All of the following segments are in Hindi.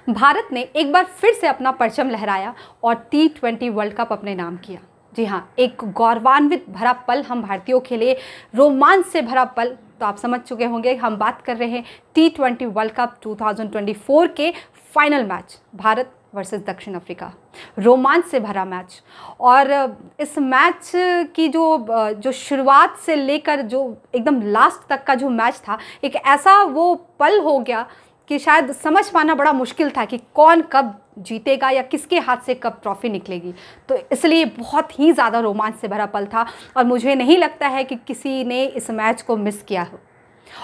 भारत ने एक बार फिर से अपना परचम लहराया और T20 वर्ल्ड कप अपने नाम किया। जी हाँ, एक गौरवान्वित भरा पल हम भारतीयों के लिए, रोमांच से भरा पल। तो आप समझ चुके होंगे हम बात कर रहे हैं T20 वर्ल्ड कप 2024 के फाइनल मैच, भारत वर्सेस दक्षिण अफ्रीका। रोमांच से भरा मैच, और इस मैच की जो शुरुआत से लेकर जो एकदम लास्ट तक का जो मैच था, एक ऐसा वो पल हो गया कि शायद समझ पाना बड़ा मुश्किल था कि कौन कब जीतेगा या किसके हाथ से कब ट्रॉफी निकलेगी। तो इसलिए बहुत ही ज़्यादा रोमांच से भरा पल था, और मुझे नहीं लगता है कि किसी ने इस मैच को मिस किया हो।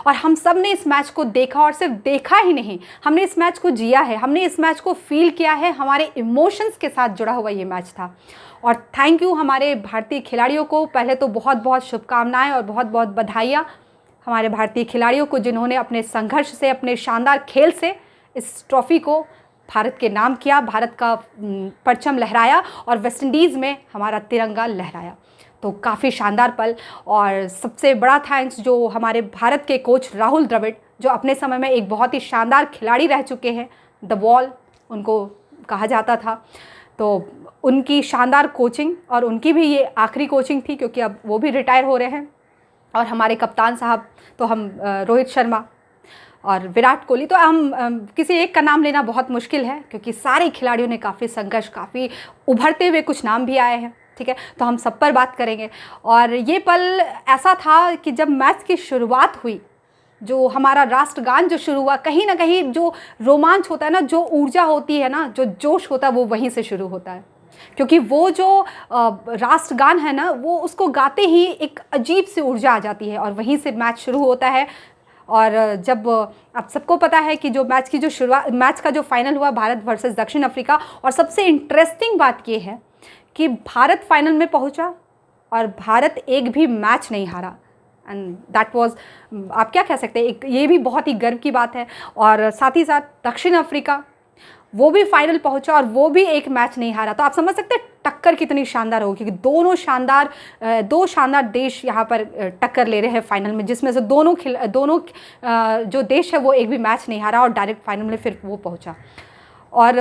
और हम सब ने इस मैच को देखा, और सिर्फ देखा ही नहीं, हमने इस मैच को जिया है, हमने इस मैच को फील किया है, हमारे इमोशंस के साथ जुड़ा हुआ ये मैच था। और थैंक यू हमारे भारतीय खिलाड़ियों को, पहले तो बहुत बहुत शुभकामनाएं और बहुत बहुत बधाइयाँ हमारे भारतीय खिलाड़ियों को, जिन्होंने अपने संघर्ष से, अपने शानदार खेल से इस ट्रॉफ़ी को भारत के नाम किया, भारत का परचम लहराया और वेस्ट इंडीज़ में हमारा तिरंगा लहराया। तो काफ़ी शानदार पल। और सबसे बड़ा थैंक्स जो हमारे भारत के कोच राहुल द्रविड़, जो अपने समय में एक बहुत ही शानदार खिलाड़ी रह चुके हैं, द वॉल उनको कहा जाता था। तो उनकी शानदार कोचिंग, और उनकी भी ये आखिरी कोचिंग थी क्योंकि अब वो भी रिटायर हो रहे हैं। और हमारे कप्तान साहब तो हम रोहित शर्मा और विराट कोहली, तो हम किसी एक का नाम लेना बहुत मुश्किल है क्योंकि सारे खिलाड़ियों ने काफ़ी संघर्ष, काफ़ी उभरते हुए कुछ नाम भी आए हैं, ठीक है। तो हम सब पर बात करेंगे। और ये पल ऐसा था कि जब मैच की शुरुआत हुई, जो हमारा राष्ट्रगान जो शुरू हुआ, कहीं ना कहीं जो रोमांच होता है ना, जो ऊर्जा होती है ना, जो जोश होता है, वो वहीं से शुरू होता है। क्योंकि वो जो राष्ट्रगान है ना, वो उसको गाते ही एक अजीब सी ऊर्जा आ जाती है, और वहीं से मैच शुरू होता है। और जब आप सबको पता है कि जो मैच की जो शुरुआत, मैच का जो फाइनल हुआ भारत वर्सेस दक्षिण अफ्रीका, और सबसे इंटरेस्टिंग बात ये है कि भारत फाइनल में पहुंचा और भारत एक भी मैच नहीं हारा। एंड दैट वाज, आप क्या कह सकते हैं, एक ये भी बहुत ही गर्व की बात है। और साथ ही साथ दक्षिण अफ्रीका वो भी फाइनल पहुंचा और वो भी एक मैच नहीं हारा। तो आप समझ सकते हैं टक्कर कितनी शानदार होगी, क्योंकि दो शानदार देश यहाँ पर टक्कर ले रहे हैं फाइनल में, जिसमें से दोनों जो देश है वो एक भी मैच नहीं हारा और डायरेक्ट फाइनल में फिर वो पहुंचा। और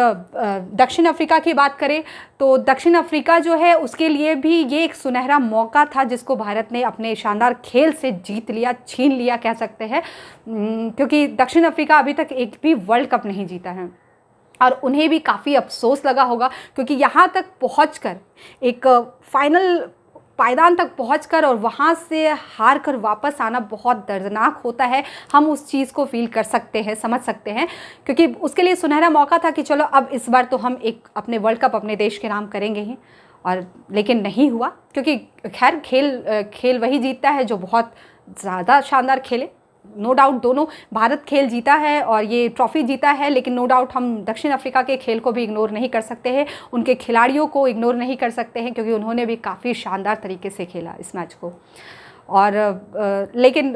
दक्षिण अफ्रीका की बात करें तो दक्षिण अफ्रीका जो है उसके लिए भी ये एक सुनहरा मौका था, जिसको भारत ने अपने शानदार खेल से जीत लिया, छीन लिया कह सकते हैं। क्योंकि दक्षिण अफ्रीका अभी तक एक भी वर्ल्ड कप नहीं जीता है, और उन्हें भी काफ़ी अफसोस लगा होगा, क्योंकि यहाँ तक पहुँचकर, एक फाइनल पायदान तक पहुंचकर और वहाँ से हार कर वापस आना बहुत दर्दनाक होता है। हम उस चीज़ को फील कर सकते हैं, समझ सकते हैं, क्योंकि उसके लिए सुनहरा मौका था कि चलो अब इस बार तो हम एक अपने वर्ल्ड कप अपने देश के नाम करेंगे ही। और लेकिन नहीं हुआ, क्योंकि खैर खेल वही जीतता है जो बहुत ज़्यादा शानदार खेले। नो डाउट दोनों, भारत खेल जीता है और ये ट्रॉफ़ी जीता है, लेकिन नो डाउट हम दक्षिण अफ्रीका के खेल को भी इग्नोर नहीं कर सकते हैं, उनके खिलाड़ियों को इग्नोर नहीं कर सकते हैं, क्योंकि उन्होंने भी काफ़ी शानदार तरीके से खेला इस मैच को। और लेकिन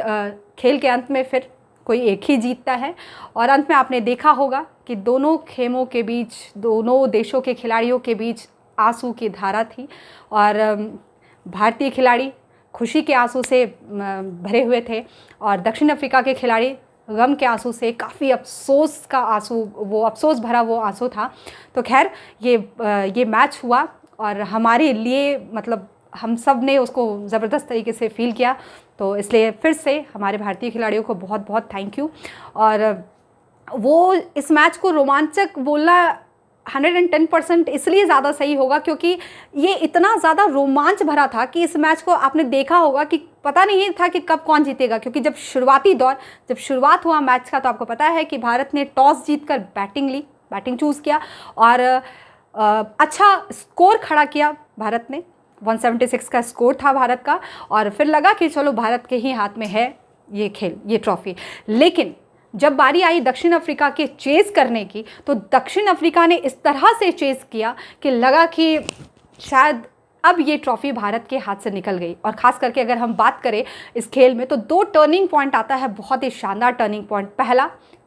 खेल के अंत में फिर कोई एक ही जीतता है। और अंत में आपने देखा होगा कि दोनों खेमों के बीच, दोनों देशों के खिलाड़ियों के बीच आंसू की धारा थी, और भारतीय खिलाड़ी खुशी के आंसू से भरे हुए थे, और दक्षिण अफ्रीका के खिलाड़ी गम के आंसू से, काफ़ी अफसोस का आंसू, वो अफसोस भरा वो आंसू था। तो खैर ये मैच हुआ और हमारे लिए, मतलब हम सब ने उसको ज़बरदस्त तरीके से फील किया। तो इसलिए फिर से हमारे भारतीय खिलाड़ियों को बहुत बहुत थैंक यू। और वो इस मैच को रोमांचक बोलना 110% इसलिए ज़्यादा सही होगा क्योंकि ये इतना ज़्यादा रोमांच भरा था कि इस मैच को आपने देखा होगा कि पता नहीं था कि कब कौन जीतेगा। क्योंकि जब शुरुआत हुआ मैच का, तो आपको पता है कि भारत ने टॉस जीतकर बैटिंग चूज़ किया, और अच्छा स्कोर खड़ा किया भारत ने। 176 का स्कोर था भारत का, और फिर लगा कि चलो भारत के ही हाथ में है ये खेल, ये ट्रॉफ़ी। लेकिन जब बारी आई दक्षिण अफ्रीका के चेज़ करने की, तो दक्षिण अफ्रीका ने इस तरह से चेज़ किया कि लगा कि शायद अब ये ट्रॉफ़ी भारत के हाथ से निकल गई। और ख़ास करके अगर हम बात करें इस खेल में, तो 2 टर्निंग पॉइंट आता है, बहुत ही शानदार टर्निंग पॉइंट। पहला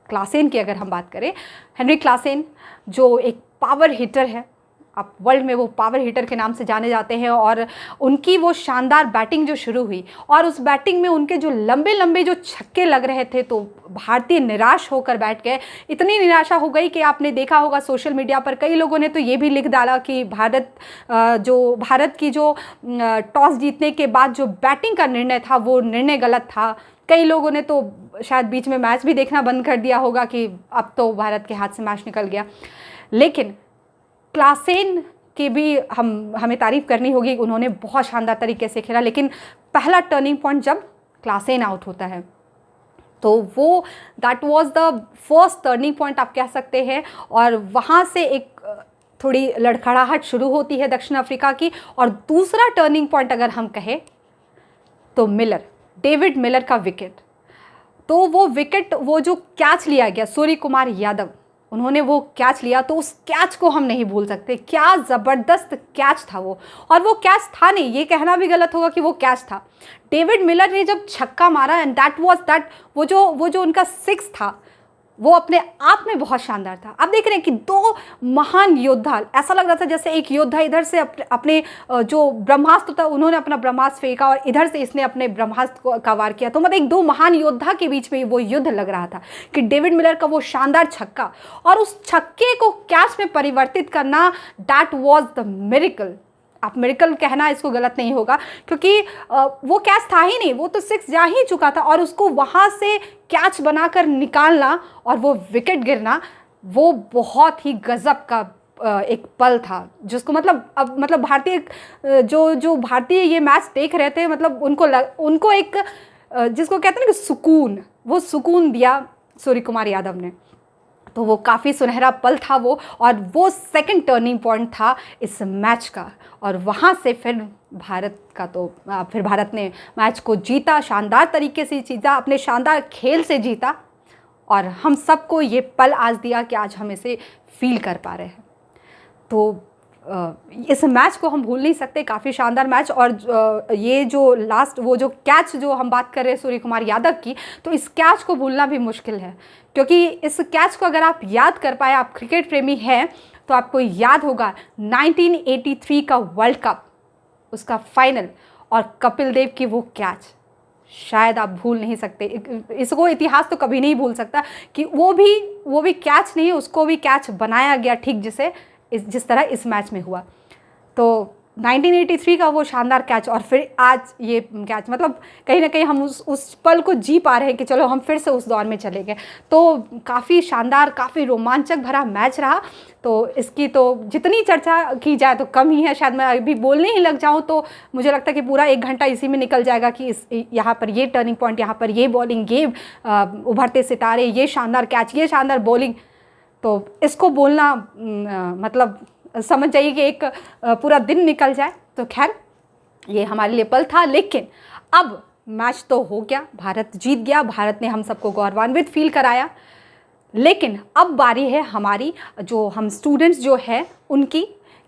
क्लासेन की अगर हम बात करें, हेनरी क्लासेन जो एक पावर हिटर है, आप वर्ल्ड में वो पावर हिटर के नाम से जाने जाते हैं। और उनकी वो शानदार बैटिंग जो शुरू हुई और उस बैटिंग में उनके जो लंबे लंबे जो छक्के लग रहे थे, तो भारतीय निराश होकर बैठ गए। इतनी निराशा हो गई कि आपने देखा होगा सोशल मीडिया पर कई लोगों ने तो ये भी लिख डाला कि भारत की जो टॉस जीतने के बाद जो बैटिंग का निर्णय था वो निर्णय गलत था। कई लोगों ने तो शायद बीच में मैच भी देखना बंद कर दिया होगा कि अब तो भारत के हाथ से मैच निकल गया। लेकिन क्लासेन की भी हमें तारीफ़ करनी होगी, उन्होंने बहुत शानदार तरीके से खेला। लेकिन पहला टर्निंग पॉइंट जब क्लासेन आउट होता है तो वो that was the first turning point आप कह सकते हैं। और वहाँ से एक थोड़ी लड़खड़ाहट शुरू होती है दक्षिण अफ्रीका की। और दूसरा टर्निंग पॉइंट अगर हम कहें तो डेविड मिलर का विकेट। तो वो विकेट, वो जो कैच लिया गया, सूर्य कुमार यादव उन्होंने वो कैच लिया, तो उस कैच को हम नहीं भूल सकते। क्या ज़बरदस्त कैच था वो। और वो कैच था नहीं, ये कहना भी गलत होगा कि वो कैच था। डेविड मिलर ने जब छक्का मारा एंड वो जो उनका सिक्स था वो अपने आप में बहुत शानदार था। आप देख रहे हैं कि दो महान योद्धा, ऐसा लग रहा था जैसे एक योद्धा इधर से अपने जो ब्रह्मास्त्र था उन्होंने अपना ब्रह्मास्त्र फेंका और इधर से इसने अपने ब्रह्मास्त्र का वार किया। तो मतलब एक दो महान योद्धा के बीच में वो युद्ध लग रहा था कि डेविड मिलर का वो शानदार छक्का और उस छक्के को कैच में परिवर्तित करना, दैट वॉज द मिरेकल। आप मिरेकल कहना इसको गलत नहीं होगा, क्योंकि वो कैच था ही नहीं, वो तो सिक्स जा ही चुका था। और उसको वहाँ से कैच बनाकर निकालना और वो विकेट गिरना, वो बहुत ही गजब का एक पल था, जिसको मतलब भारतीय जो भारतीय ये मैच देख रहे थे, मतलब उनको एक जिसको कहते हैं ना कि सुकून, वो सुकून दिया सूर्य कुमार यादव ने। तो वो काफ़ी सुनहरा पल था वो, और वो सेकंड टर्निंग पॉइंट था इस मैच का। और वहाँ से फिर भारत ने मैच को जीता, शानदार तरीके से जीता, अपने शानदार खेल से जीता। और हम सबको ये पल आज दिया कि आज हम इसे फील कर पा रहे हैं। तो इस मैच को हम भूल नहीं सकते, काफ़ी शानदार मैच। और ये जो लास्ट वो जो कैच जो हम बात कर रहे हैं सूर्य कुमार यादव की, तो इस कैच को भूलना भी मुश्किल है, क्योंकि इस कैच को अगर आप याद कर पाए, आप क्रिकेट प्रेमी हैं तो आपको याद होगा 1983 का वर्ल्ड कप, उसका फाइनल और कपिल देव की वो कैच, शायद आप भूल नहीं सकते। इसको इतिहास तो कभी नहीं भूल सकता कि वो भी कैच नहीं, उसको भी कैच बनाया गया ठीक जिस तरह इस मैच में हुआ। तो 1983 का वो शानदार कैच और फिर आज ये कैच, मतलब कहीं ना कहीं हम उस पल को जी पा रहे हैं कि चलो हम फिर से उस दौर में चले गए। तो काफ़ी शानदार, काफ़ी रोमांचक भरा मैच रहा। तो इसकी तो जितनी चर्चा की जाए तो कम ही है। शायद मैं अभी बोलने ही लग जाऊं तो मुझे लगता है कि पूरा 1 घंटा इसी में निकल जाएगा कि यहाँ पर ये टर्निंग पॉइंट, यहाँ पर ये बॉलिंग, ये उभरते सितारे, ये शानदार कैच, ये शानदार बॉलिंग। तो इसको बोलना मतलब समझ जाइए कि एक पूरा दिन निकल जाए। तो खैर ये हमारे लिए पल था, लेकिन अब मैच तो हो गया, भारत जीत गया, भारत ने हम सबको गौरवान्वित फील कराया। लेकिन अब बारी है हमारी, जो हम स्टूडेंट्स जो है उनकी,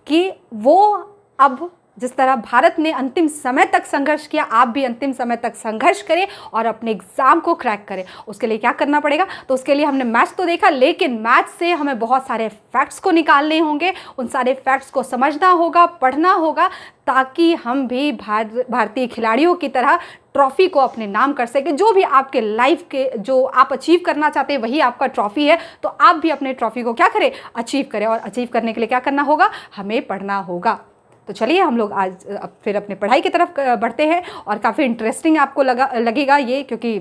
कि वो अब जिस तरह भारत ने अंतिम समय तक संघर्ष किया, आप भी अंतिम समय तक संघर्ष करें और अपने एग्ज़ाम को क्रैक करें। उसके लिए क्या करना पड़ेगा? तो उसके लिए हमने मैच तो देखा, लेकिन मैच से हमें बहुत सारे फैक्ट्स को निकालने होंगे, उन सारे फैक्ट्स को समझना होगा, पढ़ना होगा, ताकि हम भी भारतीय खिलाड़ियों की तरह ट्रॉफ़ी को अपने नाम कर सकें। जो भी आपके लाइफ के जो आप अचीव करना चाहते हैं वही आपका ट्रॉफ़ी है। तो आप भी अपने ट्रॉफ़ी को क्या करें? अचीव करें। और अचीव करने के लिए क्या करना होगा? हमें पढ़ना होगा। तो चलिए हम लोग आज फिर अपने पढ़ाई की तरफ बढ़ते हैं। और काफ़ी इंटरेस्टिंग आपको लगेगा ये, क्योंकि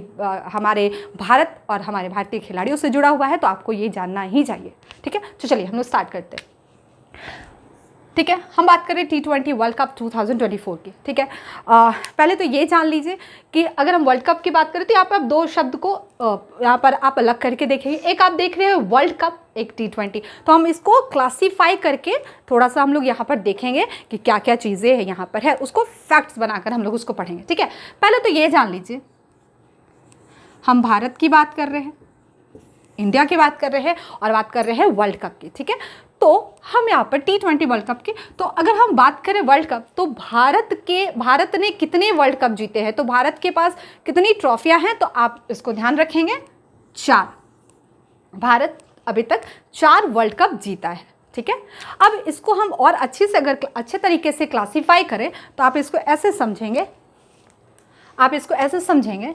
हमारे भारत और हमारे भारतीय खिलाड़ियों से जुड़ा हुआ है, तो आपको ये जानना ही चाहिए। ठीक है, तो चलिए हम लोग स्टार्ट करते हैं। ठीक है, हम बात करें T20 वर्ल्ड कप 2024 की। ठीक है, पहले तो ये जान लीजिए कि अगर हम वर्ल्ड कप की बात करें तो यहाँ पर आप 2 शब्द को यहाँ पर आप अलग करके देखेंगे। एक आप देख रहे हैं वर्ल्ड कप, एक T20। तो हम इसको क्लासीफाई करके थोड़ा सा हम लोग यहाँ पर देखेंगे कि क्या क्या चीज़ें हैं यहाँ पर है, उसको फैक्ट्स बनाकर हम लोग उसको पढ़ेंगे। ठीक है, पहले तो ये जान लीजिए, हम भारत की बात कर रहे हैं, इंडिया की बात कर रहे हैं और बात कर रहे हैं वर्ल्ड कप की। ठीक है, तो हम यहाँ पर T20 वर्ल्ड कप की, तो अगर हम बात करें वर्ल्ड कप, तो भारत ने कितने वर्ल्ड कप जीते हैं, तो भारत के पास कितनी ट्रॉफियाँ हैं, तो आप इसको ध्यान रखेंगे 4। भारत अभी तक 4 वर्ल्ड कप जीता है। ठीक है। अब इसको हम और अच्छे तरीके से क्लासीफाई करें तो आप इसको ऐसे समझेंगे,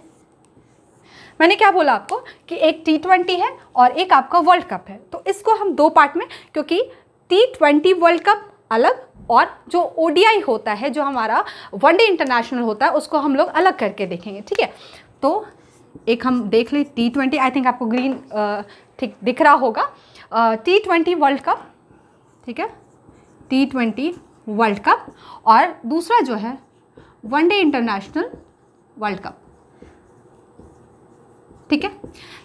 मैंने क्या बोला आपको कि एक T20 है और एक आपका वर्ल्ड कप है, तो इसको हम दो पार्ट में, क्योंकि T20 वर्ल्ड कप अलग और जो ODI होता है, जो हमारा वनडे इंटरनेशनल होता है, उसको हम लोग अलग करके देखेंगे, ठीक है। तो एक हम देख लें T20, आई थिंक आपको ग्रीन ठीक दिख रहा होगा, T20 वर्ल्ड कप, ठीक है, T20 वर्ल्ड कप, और दूसरा जो है वनडे इंटरनेशनल वर्ल्ड कप, ठीक है।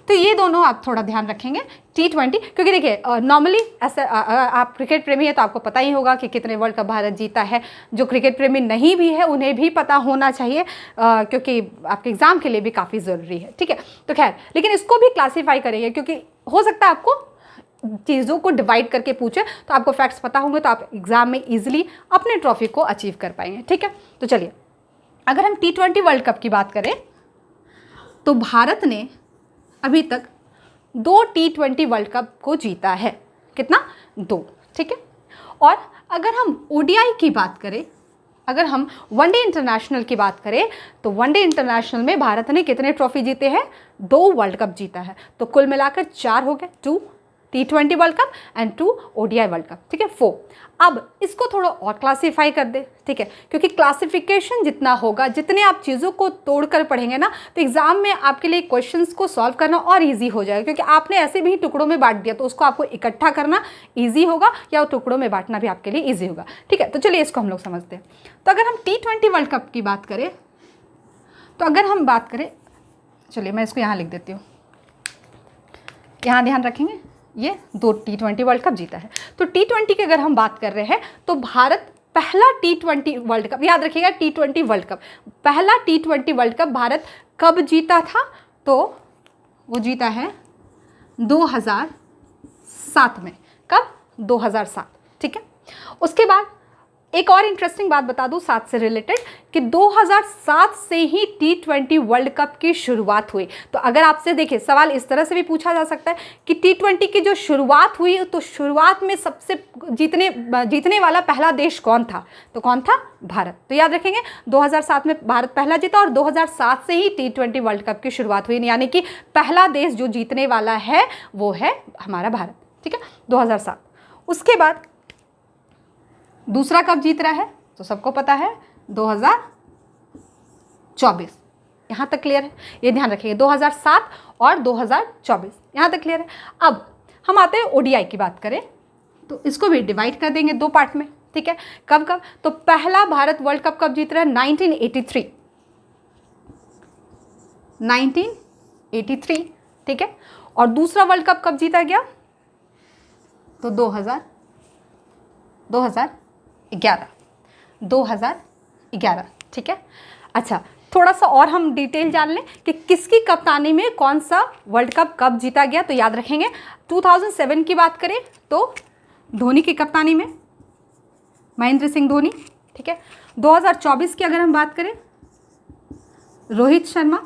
तो ये दोनों आप थोड़ा ध्यान रखेंगे T20, क्योंकि देखिए नॉर्मली ऐसे आप क्रिकेट प्रेमी है तो आपको पता ही होगा कि कितने वर्ल्ड कप भारत जीता है। जो क्रिकेट प्रेमी नहीं भी है उन्हें भी पता होना चाहिए, क्योंकि आपके एग्ज़ाम के लिए भी काफ़ी ज़रूरी है, ठीक है। तो खैर, लेकिन इसको भी क्लासीफाई करेंगे, क्योंकि हो सकता है आपको चीज़ों को डिवाइड करके पूछे, तो आपको फैक्ट्स पता होंगे तो आप एग्ज़ाम में ईजिली अपने ट्रॉफी को अचीव कर पाएंगे, ठीक है। तो चलिए, अगर हम T20 वर्ल्ड कप की बात करें तो भारत ने अभी तक 2 T20 वर्ल्ड कप को जीता है। कितना? 2, ठीक है। और अगर हम ODI की बात करें, अगर हम वनडे इंटरनेशनल की बात करें, तो वनडे इंटरनेशनल में भारत ने कितने ट्रॉफी जीते हैं? 2 वर्ल्ड कप जीता है। तो कुल मिलाकर 4 हो गए, 2 T20 world cup and 2 ODI world cup, ठीक है, 4। अब इसको थोड़ा और क्लासीफाई कर दे, ठीक है, क्योंकि क्लासिफिकेशन जितना होगा, जितने आप चीज़ों को तोड़कर पढ़ेंगे ना, तो एग्जाम में आपके लिए क्वेश्चंस को सॉल्व करना और इजी हो जाएगा, क्योंकि आपने ऐसे भी टुकड़ों में बांट दिया, तो उसको आपको इकट्ठा करना ईजी होगा, या टुकड़ों में बांटना भी आपके लिए ईजी होगा, ठीक है। तो चलिए इसको हम लोग समझते हैं। तो अगर हम T20 वर्ल्ड कप की बात करें, तो अगर हम बात करें, चलिए मैं इसको यहाँ लिख देती हूँ, यहाँ ध्यान रखेंगे, ये 2 T20 वर्ल्ड कप जीता है। तो T20 की अगर हम बात कर रहे हैं तो भारत पहला T20 वर्ल्ड कप, याद रखिएगा T20 वर्ल्ड कप, पहला T20 वर्ल्ड कप भारत कब जीता था? तो वो जीता है 2007 में। कब? 2007, ठीक है। उसके बाद एक और इंटरेस्टिंग बात बता दूं साथ से रिलेटेड, कि 2007 से ही T20 वर्ल्ड कप की शुरुआत हुई। तो अगर आपसे देखिए सवाल इस तरह से भी पूछा जा सकता है कि T20 की जो शुरुआत हुई, तो शुरुआत में सबसे जीतने वाला पहला देश कौन था? तो कौन था? भारत। तो याद रखेंगे 2007 में भारत पहला जीता, और 2007 से ही T20 वर्ल्ड कप की शुरुआत हुई, यानी कि पहला देश जो जीतने वाला है वो है हमारा भारत, ठीक है, 2007। उसके बाद दूसरा कब जीत रहा है? तो सबको पता है 2024। यहाँ तक क्लियर है? ये ध्यान रखिए, 2007 और 2024, यहाँ तक क्लियर है। अब हम आते हैं ODI की बात करें, तो इसको भी डिवाइड कर देंगे 2 पार्ट में, ठीक है। कब कब? तो पहला भारत वर्ल्ड कप कब जीत रहा है? 1983, 1983, ठीक है। और दूसरा वर्ल्ड कप कब जीता गया? तो 2011, ठीक है। अच्छा, थोड़ा सा और हम डिटेल जान लें कि किसकी कप्तानी में कौन सा वर्ल्ड कप कब जीता गया। तो याद रखेंगे 2007 की बात करें तो धोनी की कप्तानी में, महेंद्र सिंह धोनी, ठीक है। 2024 की अगर हम बात करें, रोहित शर्मा।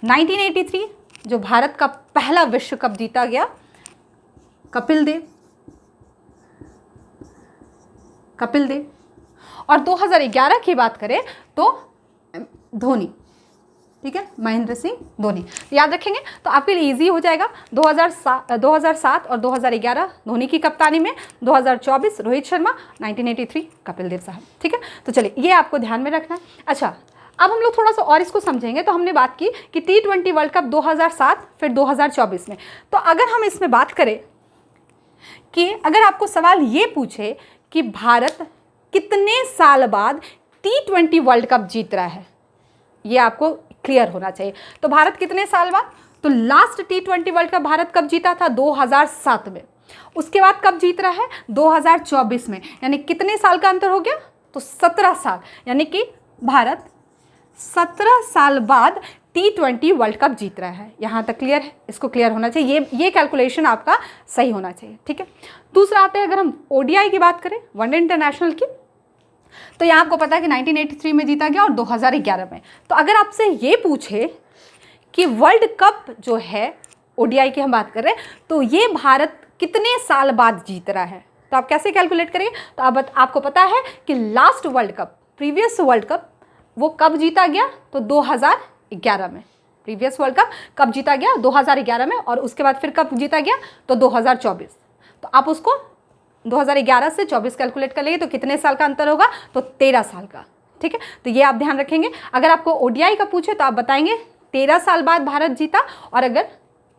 1983 जो भारत का पहला विश्व कप जीता गया, कपिल देव। और 2011 की बात करें तो धोनी, ठीक है, महेंद्र सिंह धोनी। याद रखेंगे तो आपके लिए इजी हो जाएगा। 2007 और 2011 धोनी की कप्तानी में, 2024 रोहित शर्मा, 1983 कपिल देव साहब, ठीक है। तो चलिए ये आपको ध्यान में रखना है। अच्छा, अब हम लोग थोड़ा सा और इसको समझेंगे। तो हमने बात की कि T20 वर्ल्ड कप 2007 फिर 2024 में। तो अगर हम इसमें बात करें कि अगर आपको सवाल ये पूछे कि भारत कितने साल बाद T20 वर्ल्ड कप जीत रहा है, ये आपको क्लियर होना चाहिए। तो भारत कितने साल बाद? तो last T20 world cup Bharat कब जीता था? 2007 में। उसके बाद कब जीत रहा है? 2024 में। यानी कितने साल का अंतर हो गया? तो 17 साल, यानी कि भारत 17 साल बाद T20 वर्ल्ड कप जीत रहा है। यहाँ तक क्लियर है? इसको क्लियर होना चाहिए, ये कैलकुलेशन आपका सही होना चाहिए, ठीक है। दूसरा आता है, अगर हम ODI की बात करें, वनडे इंटरनेशनल की, तो यहाँ आपको पता है कि 1983 में जीता गया और 2011 में। तो अगर आपसे ये पूछे कि वर्ल्ड कप जो है ODI की हम बात कर रहे हैं, तो ये भारत कितने साल बाद जीत रहा है। तो आप कैसे कैलकुलेट करेंगे, तो अब आपको पता है कि last world cup, previous world cup वो कब जीता गया, तो 2011 में। प्रीवियस वर्ल्ड कप कब जीता गया, 2011 में, और उसके बाद फिर कब जीता गया, तो 2024। तो आप उसको 2011 से 24 कैलकुलेट कर लेंगे तो कितने साल का अंतर होगा, तो 13 साल का। ठीक है, तो ये आप ध्यान रखेंगे। अगर आपको ओडीआई का पूछे तो आप बताएंगे 13 साल बाद भारत जीता, और अगर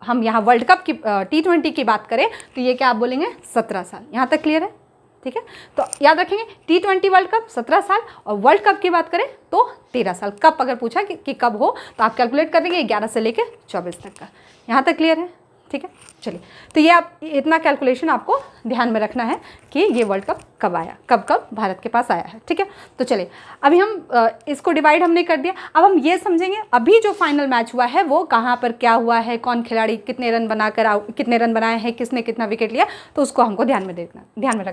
हम यहाँ वर्ल्ड कप की T20 की बात करें तो ये क्या आप बोलेंगे, 17 साल। यहाँ तक क्लियर है। ठीक है, तो याद रखेंगे T20 वर्ल्ड कप 17 साल, और वर्ल्ड कप की बात करें तो 13 साल। कप अगर पूछा कि कब हो तो आप कैलकुलेट कर देंगे 11 से लेकर 24 तक का। यहाँ तक क्लियर है। ठीक है, चलिए, तो ये आप इतना कैलकुलेशन आपको ध्यान में रखना है कि ये वर्ल्ड कप कब आया, कब कब भारत के पास आया है। ठीक है, तो चलिए अभी हम इसको डिवाइड हमने कर दिया। अब हम ये समझेंगे अभी जो फाइनल मैच हुआ है वो कहाँ पर क्या हुआ है, कौन खिलाड़ी कितने रन बनाकर कितने रन बनाए हैं, किसने कितना विकेट लिया, तो उसको हमको ध्यान में रखना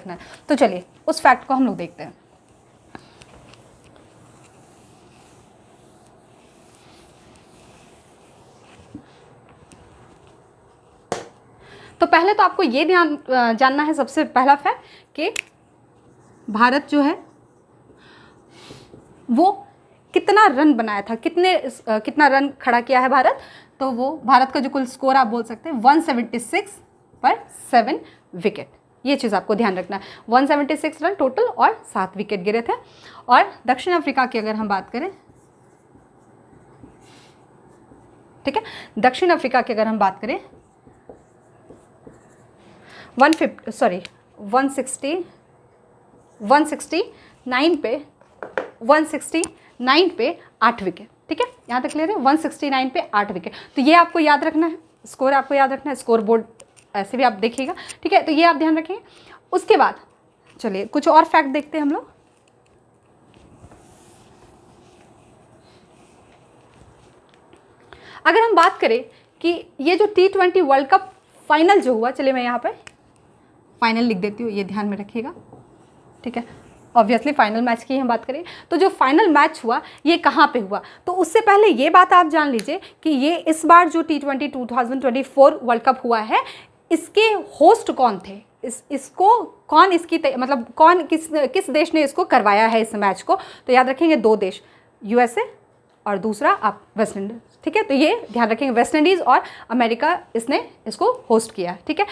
है। तो चलिए उस फैक्ट को हम लोग देखते हैं। तो पहले तो आपको ये जानना है, सबसे पहला फैक्ट, कि भारत जो है वो कितना रन बनाया था, कितना रन खड़ा किया है भारत। तो वो भारत का जो कुल स्कोर आप बोल सकते हैं 176 पर 7 विकेट। ये चीज़ आपको ध्यान रखना है, 176 रन टोटल और 7 विकेट गिरे थे। और दक्षिण अफ्रीका की अगर हम बात करें, ठीक है, दक्षिण अफ्रीका की अगर हम बात करें 169 पे 8 विकेट। ठीक है, यहाँ तक क्लियर है, 169 पे 8 विकेट। तो ये आपको याद रखना है, स्कोर आपको याद रखना है, स्कोर बोर्ड ऐसे भी आप देखिएगा। ठीक है, तो ये आप ध्यान रखेंगे। उसके बाद चलिए कुछ और फैक्ट देखते हैं हम लोग। अगर हम बात करें कि ये जो T20 वर्ल्ड कप फाइनल जो हुआ, चलिए मैं यहाँ पे फाइनल लिख देती हूँ, ये ध्यान में रखिएगा। ठीक है, ऑब्वियसली फाइनल मैच की हम बात करें तो जो फाइनल मैच हुआ ये कहाँ पे हुआ, तो उससे पहले ये बात आप जान लीजिए कि ये इस बार जो T20 2024 वर्ल्ड कप हुआ है, इसके होस्ट कौन थे, इसको कौन मतलब कौन किस देश ने इसको करवाया है इस मैच को। तो याद रखेंगे 2 देश, USA और दूसरा आप वेस्ट इंडीज़। ठीक है, तो ये ध्यान रखेंगे, वेस्ट इंडीज़ और अमेरिका इसने इसको होस्ट किया। ठीक है,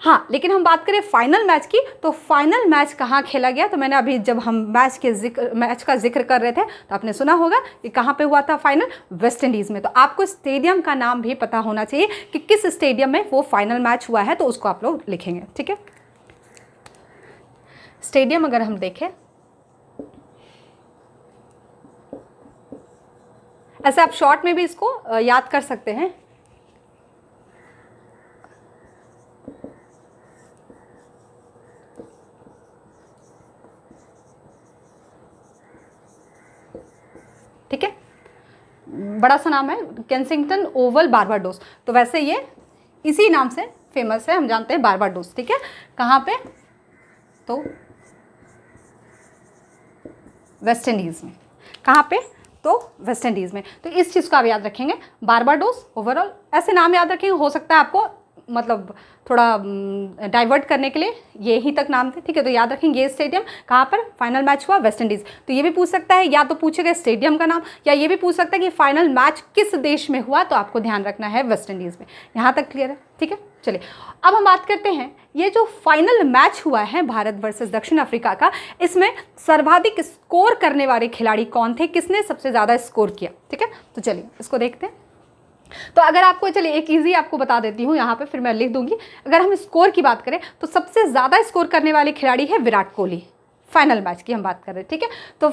हाँ, लेकिन हम बात करें फाइनल मैच की, तो फाइनल मैच कहाँ खेला गया, तो मैंने अभी जब हम मैच का जिक्र कर रहे थे तो आपने सुना होगा कि कहाँ पे हुआ था फाइनल, वेस्ट इंडीज़ में। तो आपको स्टेडियम का नाम भी पता होना चाहिए कि किस स्टेडियम में वो फाइनल मैच हुआ है, तो उसको आप लोग लिखेंगे। ठीक है, स्टेडियम अगर हम देखें, ऐसे आप शॉर्ट में भी इसको याद कर सकते हैं। ठीक है, बड़ा सा नाम है, केंसिंगटन ओवल बारबाडोस। तो वैसे ये इसी नाम से फेमस है, हम जानते हैं बारबाडोस। ठीक है, कहाँ पे, तो वेस्ट इंडीज़ में। कहाँ पे, तो वेस्ट इंडीज़ में। तो इस चीज़ को आप याद रखेंगे, बारबाडोस ओवरऑल, ऐसे नाम याद रखेंगे। हो सकता है आपको मतलब थोड़ा डाइवर्ट करने के लिए ये ही तक नाम थे। ठीक है, तो याद रखेंगे ये स्टेडियम कहाँ पर फाइनल मैच हुआ, वेस्ट इंडीज़। तो ये भी पूछ सकता है, या तो पूछेगा स्टेडियम का नाम, या ये भी पूछ सकता है कि फाइनल मैच किस देश में हुआ, तो आपको ध्यान रखना है वेस्ट इंडीज़ में। यहाँ तक क्लियर है। ठीक है, चलिए अब हम बात करते हैं ये जो फाइनल मैच हुआ है भारत वर्सेस दक्षिण अफ्रीका का, इसमें सर्वाधिक स्कोर करने वाले खिलाड़ी कौन थे, किसने सबसे ज़्यादा स्कोर किया। ठीक है, तो चलिए इसको देखते हैं। तो अगर आपको, चलिए एक इजी आपको बता देती हूँ यहाँ पे, फिर मैं लिख दूंगी। अगर हम स्कोर की बात करें तो सबसे ज़्यादा स्कोर करने वाले खिलाड़ी है विराट कोहली। फाइनल मैच की हम बात कर रहे हैं। ठीक है, तो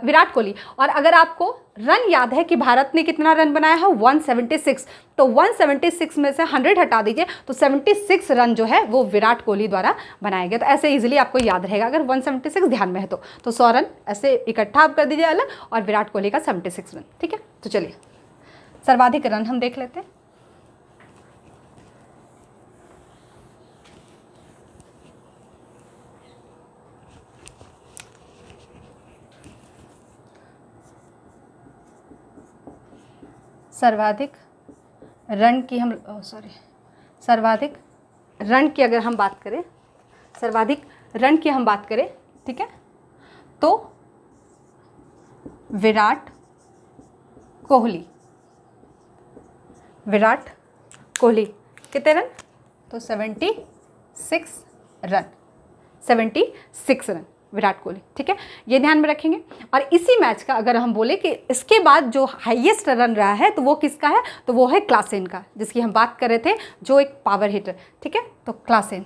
विराट कोहली। और अगर आपको रन याद है कि भारत ने कितना रन बनाया है, 176, तो 176 में से 100 हटा दीजिए तो 76 रन जो है वो विराट कोहली द्वारा बनाए गए। तो ऐसे इजीली आपको याद रहेगा अगर 176 ध्यान में है तो 100 रन ऐसे इकट्ठा आप कर दीजिए अलग, और विराट कोहली का 76 रन। ठीक है, तो चलिए सर्वाधिक रन हम देख लेते हैं। सर्वाधिक रन की हम सर्वाधिक रन की अगर हम बात करें, सर्वाधिक रन की हम बात करें, ठीक है, तो विराट कोहली, विराट कोहली कितने रन, तो 76 रन, 76 रन विराट कोहली, ठीक है, ये ध्यान में रखेंगे। और इसी मैच का अगर हम बोले कि इसके बाद जो हाईएस्ट रन रहा है तो वो किसका है, तो वो है क्लासेन का, जिसकी हम बात कर रहे थे, जो एक पावर हिटर, ठीक है, तो क्लासेन।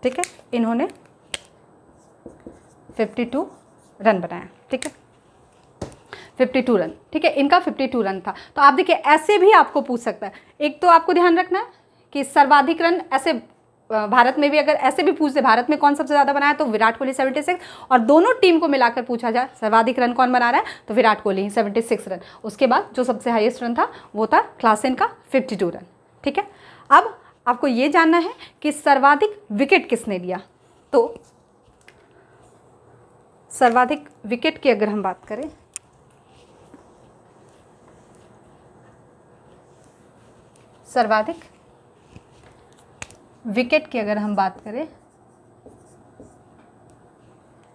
ठीक है, इन्होंने 52 रन बनाया, ठीक है, 52 रन, ठीक है, इनका 52 रन था। तो आप देखिए ऐसे भी आपको पूछ सकता है। एक तो आपको ध्यान रखना है कि सर्वाधिक रन ऐसे भारत में भी अगर ऐसे भी पूछ दे भारत में कौन सबसे ज़्यादा बनाया, तो विराट कोहली 76, और दोनों टीम को मिलाकर पूछा जाए सर्वाधिक रन कौन बना रहा है, तो विराट कोहली 76 रन। उसके बाद जो सबसे हाईएस्ट रन था वो था क्लासेन का 52 रन, ठीक है। अब आपको ये जानना है कि सर्वाधिक विकेट किसने लिया, तो सर्वाधिक विकेट की अगर हम बात करें, सर्वाधिक विकेट की अगर हम बात करें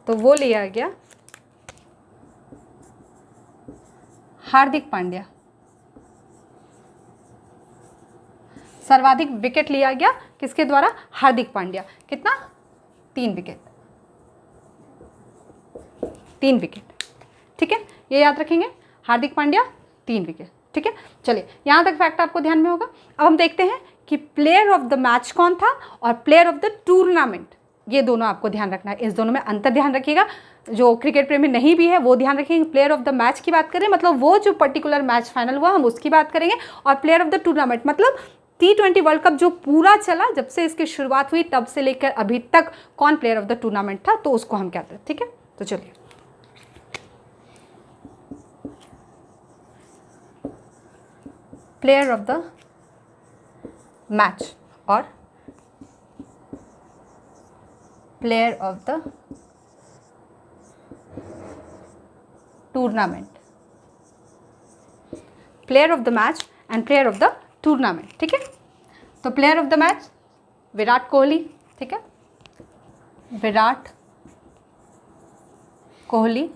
तो वो लिया गया हार्दिक पांड्या। सर्वाधिक विकेट लिया गया किसके द्वारा, हार्दिक पांड्या। कितना, 3 विकेट, 3 विकेट, ठीक है, ये याद रखेंगे, हार्दिक पांड्या 3 विकेट, ठीक है। चलिए यहाँ तक फैक्ट आपको ध्यान में होगा। अब हम देखते हैं कि प्लेयर ऑफ द मैच कौन था और प्लेयर ऑफ द टूर्नामेंट, ये दोनों आपको ध्यान रखना है। इस दोनों में अंतर ध्यान रखिएगा, जो क्रिकेट प्रेमी नहीं भी है वो ध्यान रखेंगे। प्लेयर ऑफ द मैच की बात करें मतलब वो जो पर्टिकुलर मैच फाइनल हुआ हम उसकी बात करेंगे, और प्लेयर ऑफ द टूर्नामेंट मतलब T20 वर्ल्ड कप जो पूरा चला, जब से इसकी शुरुआत हुई तब से लेकर अभी तक कौन प्लेयर ऑफ द टूर्नामेंट था, तो उसको हम कहते हैं, ठीक है। तो चलिए प्लेयर ऑफ द मैच और player of the tournament, player of the match and player of the tournament, ठीक है। तो player of the match Virat Kohli, ठीक है, विराट कोहली।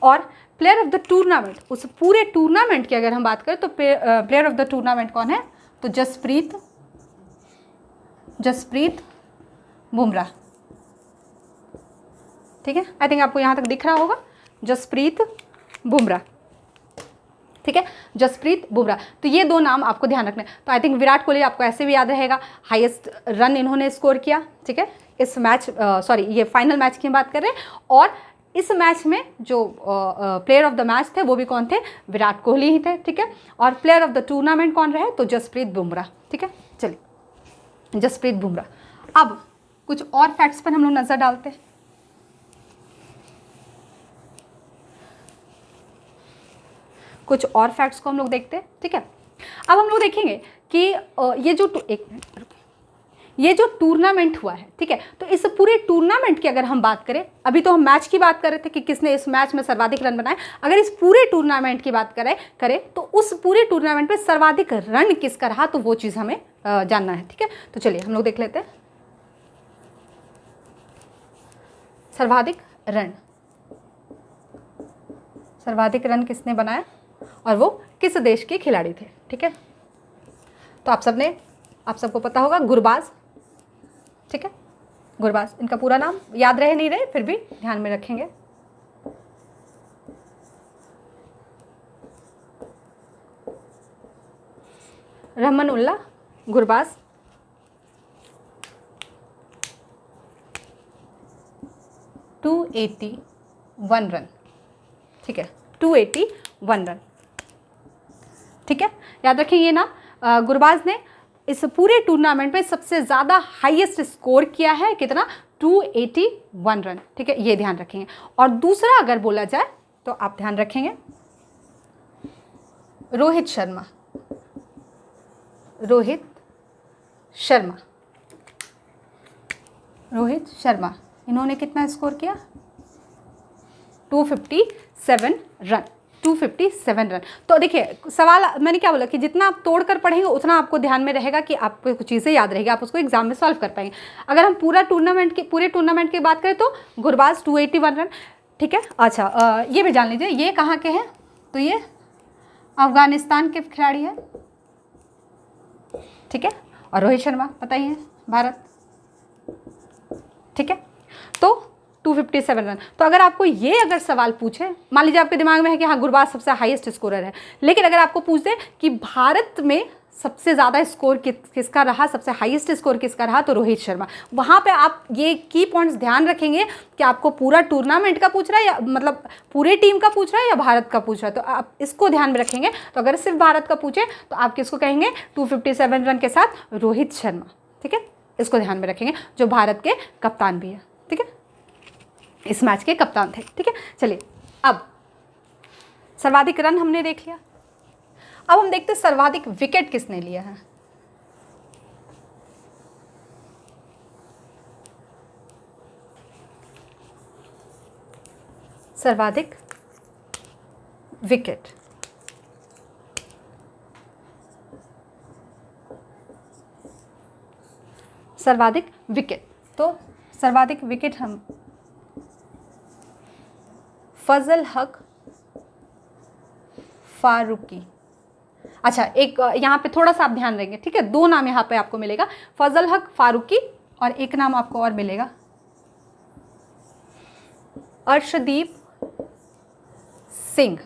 और प्लेयर ऑफ द टूर्नामेंट, उस पूरे टूर्नामेंट की अगर हम बात करें तो प्लेयर ऑफ द टूर्नामेंट कौन है, तो जसप्रीत बुमराह, ठीक है। आई थिंक आपको यहाँ तक दिख रहा होगा, जसप्रीत बुमराह, ठीक है, जसप्रीत बुमराह। तो ये दो नाम आपको ध्यान रखना है। तो आई थिंक विराट कोहली आपको ऐसे भी याद रहेगा, हाईएस्ट रन इन्होंने स्कोर किया, ठीक है, इस मैच ये फाइनल मैच की बात कर रहे हैं। और इस मैच में जो प्लेयर ऑफ द मैच थे वो भी कौन थे, विराट कोहली ही थे, ठीक है। और प्लेयर ऑफ द टूर्नामेंट कौन रहे, तो जसप्रीत बुमराह, ठीक है। चलिए जसप्रीत बुमराह। अब कुछ और फैक्ट्स पर हम लोग नज़र डालते हैं। कुछ और फैक्ट्स को हम लोग देखते हैं, ठीक है। अब हम लोग देखेंगे कि ये जो टूर्नामेंट हुआ है, ठीक है, तो इस पूरे टूर्नामेंट की अगर हम बात करें, अभी तो हम मैच की बात कर रहे थे कि किसने इस मैच में सर्वाधिक रन बनाए, अगर इस पूरे टूर्नामेंट की बात करें तो उस पूरे टूर्नामेंट में सर्वाधिक रन किसका रहा, तो वो चीज़ हमें जानना है, ठीक है। तो चलिए हम लोग देख लेते हैं सर्वाधिक रन किसने बनाया और वो किस देश के खिलाड़ी थे, ठीक है। तो आप सबको पता होगा गुरबाज, ठीक है, गुरबाज। इनका पूरा नाम याद रहे नहीं रहे फिर भी ध्यान में रखेंगे। रहमानुल्लाह गुरबाज, (281 रन), ठीक है, 281 रन, ठीक है, याद रखें ये नाम। गुरबाज ने इस पूरे टूर्नामेंट में सबसे ज़्यादा हाईएस्ट स्कोर किया है, कितना, 281 रन, ठीक है, ये ध्यान रखेंगे। और दूसरा अगर बोला जाए तो आप ध्यान रखेंगे रोहित शर्मा, इन्होंने कितना स्कोर किया? 257 रन, 257 रन। तो देखिए सवाल मैंने क्या बोला कि जितना आप तोड़ कर पढ़ेंगे उतना आपको ध्यान में रहेगा कि आपको कुछ चीज़ें याद रहेगी, आप उसको एग्जाम में सॉल्व कर पाएंगे। अगर हम पूरे टूर्नामेंट की बात करें तो गुरबाज 281 रन, ठीक है। अच्छा ये भी जान लीजिए ये कहाँ के हैं, तो ये अफगानिस्तान के खिलाड़ी हैं, ठीक है। और रोहित शर्मा पता ही है भारत, ठीक है। तो 257 रन। तो अगर आपको ये अगर सवाल पूछे, मान लीजिए आपके दिमाग में है कि हाँ गुरबाज सबसे हाईएस्ट स्कोरर है, लेकिन अगर आपको पूछ दे कि भारत में सबसे ज़्यादा स्कोर किसका रहा, सबसे हाईएस्ट स्कोर किसका रहा, तो रोहित शर्मा। वहाँ पे आप ये की पॉइंट्स ध्यान रखेंगे कि आपको पूरा टूर्नामेंट का पूछ रहा है या मतलब पूरे टीम का पूछ रहा है या भारत का पूछ रहा है, तो आप इसको ध्यान में रखेंगे। तो अगर सिर्फ भारत का पूछे तो आप किसको कहेंगे? 257 रन के साथ रोहित शर्मा, ठीक है। इसको ध्यान में रखेंगे, जो भारत के कप्तान भी है, ठीक है, इस मैच के कप्तान थे, ठीक है। चलिए अब सर्वाधिक रन हमने देख लिया, अब हम देखते हैं सर्वाधिक विकेट किसने लिया है। सर्वाधिक विकेट, सर्वाधिक विकेट, तो सर्वाधिक विकेट हम फजल हक फारूकी। अच्छा एक यहाँ पे थोड़ा सा आप ध्यान देंगे, ठीक है। दो नाम यहाँ पे आपको मिलेगा, फजल हक फारूकी और एक नाम आपको और मिलेगा अर्शदीप सिंह,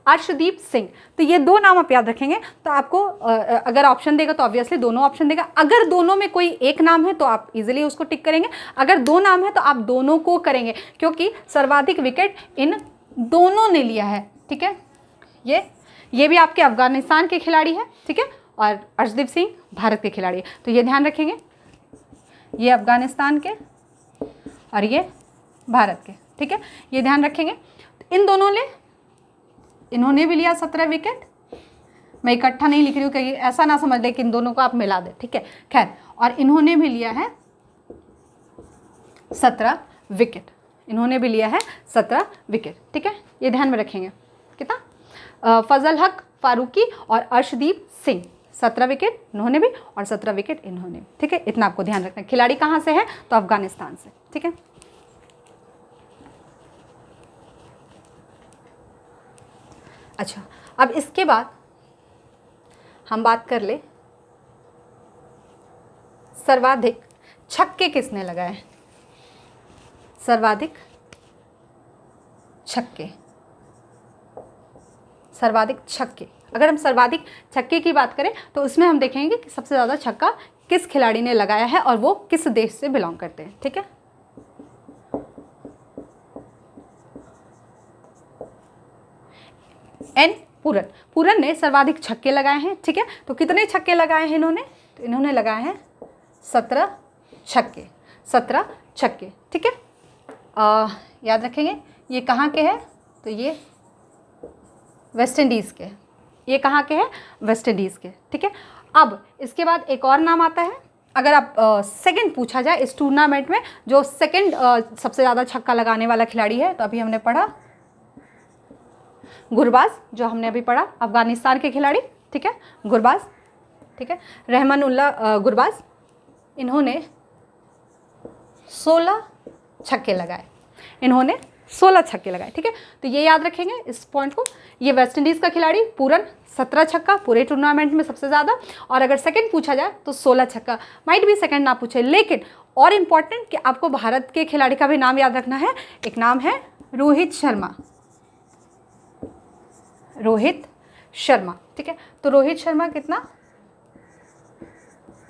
अर्शदीप सिंह। तो ये दो नाम आप याद रखेंगे। तो आपको अगर ऑप्शन देगा तो ऑब्वियसली दोनों ऑप्शन देगा, अगर दोनों में कोई एक नाम है तो आप इजीली उसको टिक करेंगे, अगर दो नाम है तो आप दोनों को करेंगे, क्योंकि सर्वाधिक विकेट इन दोनों ने लिया है, ठीक है। ये भी आपके अफगानिस्तान के खिलाड़ी है, ठीक है, और अर्शदीप सिंह भारत के खिलाड़ी है। तो ये ध्यान रखेंगे, ये अफगानिस्तान के और ये भारत के, ठीक है, ये ध्यान रखेंगे। इन दोनों ने, इन्होंने भी लिया 17 विकेट, मैं इकट्ठा नहीं लिख रही हूँ कहीं ऐसा ना समझ ले कि इन दोनों को आप मिला दें, ठीक है। खैर, और इन्होंने भी लिया है 17 विकेट, इन्होंने भी लिया है 17 विकेट, ठीक है, ये ध्यान में रखेंगे। कितना? फजल हक फारूकी और अर्शदीप सिंह 17 विकेट इन्होंने भी और 17 विकेट इन्होंने भी, ठीक है। इतना आपको ध्यान रखना है। खिलाड़ी कहाँ से है? तो अफगानिस्तान से, ठीक है। अच्छा अब इसके बाद हम बात कर ले सर्वाधिक छक्के किसने लगाए, सर्वाधिक छक्के, सर्वाधिक छक्के। अगर हम सर्वाधिक छक्के की बात करें तो उसमें हम देखेंगे कि सबसे ज़्यादा छक्का किस खिलाड़ी ने लगाया है और वो किस देश से बिलोंग करते हैं, ठीक है। एन पूरन ने सर्वाधिक छक्के लगाए हैं, ठीक है। तो कितने छक्के लगाए हैं इन्होंने? तो इन्होंने लगाए हैं 17 छक्के, 17 छक्के, ठीक है। याद रखेंगे ये कहाँ के हैं? तो ये वेस्ट इंडीज़ के, ये कहाँ के हैं? वेस्ट इंडीज़ के, ठीक है। अब इसके बाद एक और नाम आता है, अगर आप सेकंड पूछा जाए इस टूर्नामेंट में जो सेकंड सबसे ज़्यादा छक्का लगाने वाला खिलाड़ी है, तो अभी हमने पढ़ा गुरबाज, जो हमने अभी पढ़ा अफगानिस्तान के खिलाड़ी, ठीक है, गुरबाज, ठीक है, रहमानुल्लाह गुरबाज। इन्होंने 16 छक्के लगाए, इन्होंने 16 छक्के लगाए, ठीक है। तो ये याद रखेंगे इस पॉइंट को। ये वेस्ट इंडीज़ का खिलाड़ी पूरन 17 छक्का पूरे टूर्नामेंट में सबसे ज़्यादा, और अगर सेकंड पूछा जाए तो 16 छक्का। माइट भी सेकंड ना पूछे, लेकिन और इम्पॉर्टेंट कि आपको भारत के खिलाड़ी का भी नाम याद रखना है। एक नाम है रोहित शर्मा, रोहित शर्मा, ठीक है। तो रोहित शर्मा कितना?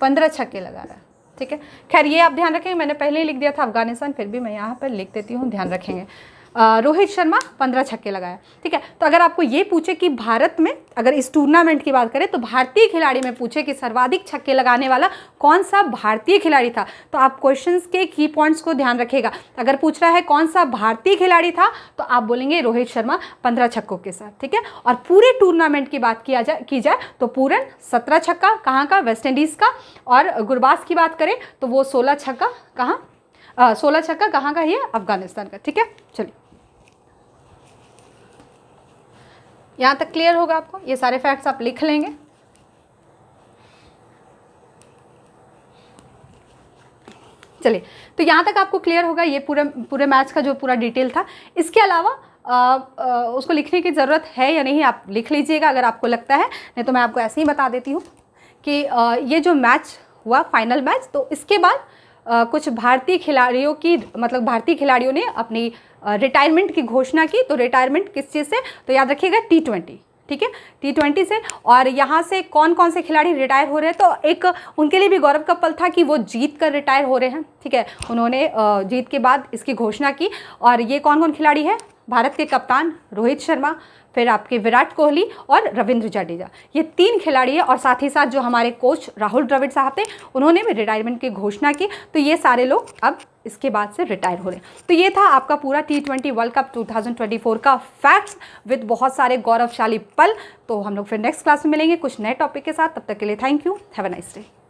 15 छक्के लगा रहा है, ठीक है। खैर ये आप ध्यान रखेंगे, मैंने पहले ही लिख दिया था अफगानिस्तान, फिर भी मैं यहाँ पर लिख देती हूँ, ध्यान रखेंगे। रोहित शर्मा 15 छक्के लगाया, ठीक है। तो अगर आपको ये पूछे कि भारत में, अगर इस टूर्नामेंट की बात करें तो भारतीय खिलाड़ी में पूछे कि सर्वाधिक छक्के लगाने वाला कौन सा भारतीय खिलाड़ी था, तो आप क्वेश्चंस के की पॉइंट्स को ध्यान रखिएगा। अगर पूछ रहा है कौन सा भारतीय खिलाड़ी था तो आप बोलेंगे रोहित शर्मा 15 छक्कों के साथ, ठीक है। और पूरे टूर्नामेंट की बात की जाए तो पूरन 17 छक्का, कहाँ का? वेस्ट इंडीज़ का। और गुरबाज की बात करें तो वो 16 छक्का, कहाँ? 16 छक्का कहाँ का है? अफगानिस्तान का। ठीक है, चलिए यहाँ तक क्लियर होगा आपको, ये सारे फैक्ट्स आप लिख लेंगे। चलिए, तो यहाँ तक आपको क्लियर होगा ये पूरे मैच का जो पूरा डिटेल था। इसके अलावा उसको लिखने की ज़रूरत है या नहीं, आप लिख लीजिएगा अगर आपको लगता है, नहीं तो मैं आपको ऐसे ही बता देती हूँ कि ये जो मैच हुआ फाइनल मैच, तो इसके बाद कुछ भारतीय खिलाड़ियों की, मतलब भारतीय खिलाड़ियों ने अपनी रिटायरमेंट की घोषणा की। तो रिटायरमेंट किस चीज़ से? तो याद रखिएगा T20, ठीक है, T20 से। और यहाँ से कौन कौन से खिलाड़ी रिटायर हो रहे हैं, तो एक उनके लिए भी गौरव का पल था कि वो जीत कर रिटायर हो रहे हैं। ठीक है, उन्होंने जीत के बाद इसकी घोषणा की। और ये कौन कौन खिलाड़ी है? भारत के कप्तान रोहित शर्मा, फिर आपके विराट कोहली और रविंद्र जडेजा, ये 3 खिलाड़ी है। और साथ ही साथ जो हमारे कोच राहुल द्रविड़ साहब थे, उन्होंने भी रिटायरमेंट की घोषणा की। तो ये सारे लोग अब इसके बाद से रिटायर हो रहे हैं। तो ये था आपका पूरा T20 वर्ल्ड कप 2024 का फैक्ट्स विद बहुत सारे गौरवशाली पल। तो हम लोग फिर नेक्स्ट क्लास में मिलेंगे कुछ नए टॉपिक के साथ। तब तक के लिए thank you, have a nice day.